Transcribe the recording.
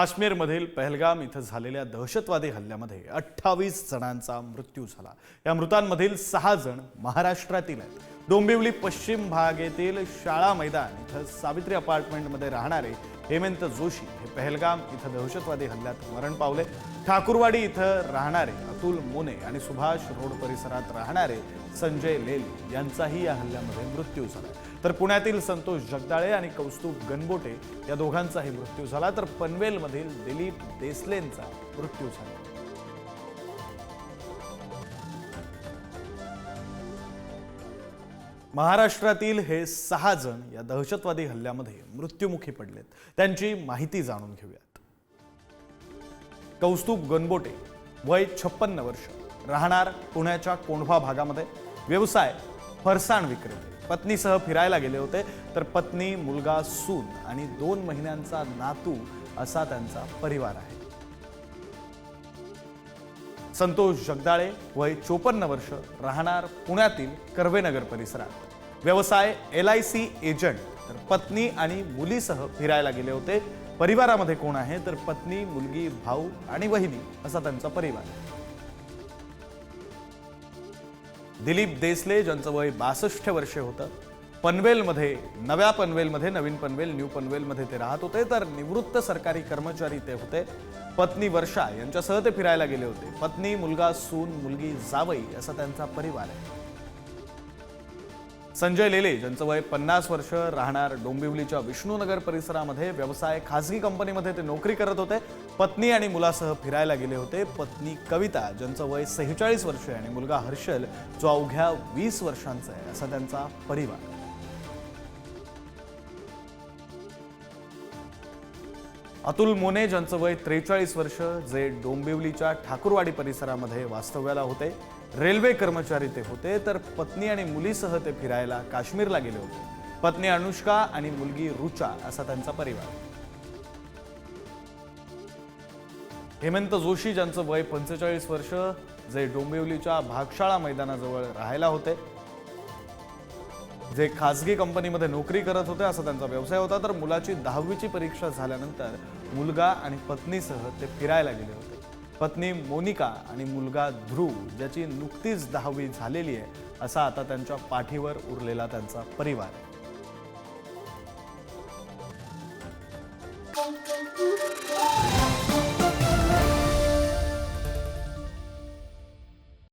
काश्मीरमधील पहलगाम इथं झालेल्या दहशतवादी हल्ल्यामध्ये 28 जणांचा मृत्यू झाला। या मृतांमधील 6 जण महाराष्ट्रातील आहेत। डोंबिवली पश्चिम भागातील शाळा मैदान इथं सावित्री अपार्टमेंटमध्ये राहणारे हेमंत जोशी हे पहलगाम इथं दहशतवादी हल्ल्यात मरण पावले। ठाकुरवाडी इथं राहणारे अतुल मोने आणि सुभाष रोड परिसरात राहणारे संजय लेले यांचाही या हल्ल्यामध्ये मृत्यू झाला। तर पुण्यातील संतोष जगदाळे आणि कौस्तुभ गणबोटे या दोघांचाही मृत्यू झाला। तर पनवेलमधील दिलीप देसलेंचा मृत्यू झाला। महाराष्ट्रातील हे 6 जण या दहशतवादी हल्ल्यामध्ये मृत्युमुखी पडलेत। त्यांची माहिती जाणून घेऊयात। कौस्तुभ गणबोटे वय 56 वर्ष, राहणार पुण्याच्या कोंढवा भागामध्ये, व्यवसाय फरसाण विक्रेते। पत्नीसह फिरायला गेले होते। तर पत्नी, मुलगा, सून आणि 2 महिन्यांचा नातू असा त्यांचा परिवार आहे। संतोष जगदाळे वय 54 वर्ष, राहणार पुण्यातील कर्वेनगर परिसरात, व्यवसाय LIC एजंट। तर पत्नी आणि मुलीसह फिरायला गेले होते। परिवारामध्ये कोण आहे तर पत्नी, मुलगी, भाऊ आणि वहिनी असा त्यांचा परिवार आहे। दिलीप देसले ज्यांचं वय 62 वर्षे होतं, पनवेलमध्ये, नव्या पनवेलमध्ये, नवीन पनवेल, न्यू पनवेलमध्ये ते राहत होते। तर निवृत्त सरकारी कर्मचारी ते होते। पत्नी वर्षा यांच्यासह ते फिरायला गेले होते। पत्नी, मुलगा, सून, मुलगी, जावई असा त्यांचा परिवार आहे। संजय लेले ज्यांचं वय 50 वर्ष, राहणार डोंबिवलीच्या विष्णुनगर परिसरामध्ये, व्यवसाय खासगी कंपनीमध्ये ते नोकरी करत होते। पत्नी आणि मुलासह फिरायला गेले होते। पत्नी कविता ज्यांचं वय 46 वर्ष आहे आणि मुलगा हर्षल जो अवघ्या 20 वर्षांचा आहे असा त्यांचा परिवार। अतुल मोने ज्यांचं वय 43 वर्ष, जे डोंबिवलीच्या ठाकुरवाडी परिसरामध्ये वास्तव्याला होते, रेल्वे कर्मचारी ते होते। तर पत्नी आणि मुलीसह ते फिरायला काश्मीरला गेले होते। पत्नी अनुष्का आणि मुलगी रुचा असा त्यांचा परिवार। हेमंत जोशी ज्यांचं वय 45 वर्ष, जे डोंबिवलीच्या भागशाळा मैदानाजवळ राहायला होते, जे खासगी कंपनीमध्ये नोकरी करत होते असा त्यांचा व्यवसाय होता। तर मुलाची 10वीची परीक्षा झाल्यानंतर मुलगा आणि पत्नीसह ते फिरायला गेले होते। पत्नी मोनिका आणि मुलगा ध्रुव ज्याची नुकतीच 10वी झालेली आहे असा आता त्यांच्या पाठीवर उरलेला त्यांचा परिवार आहे।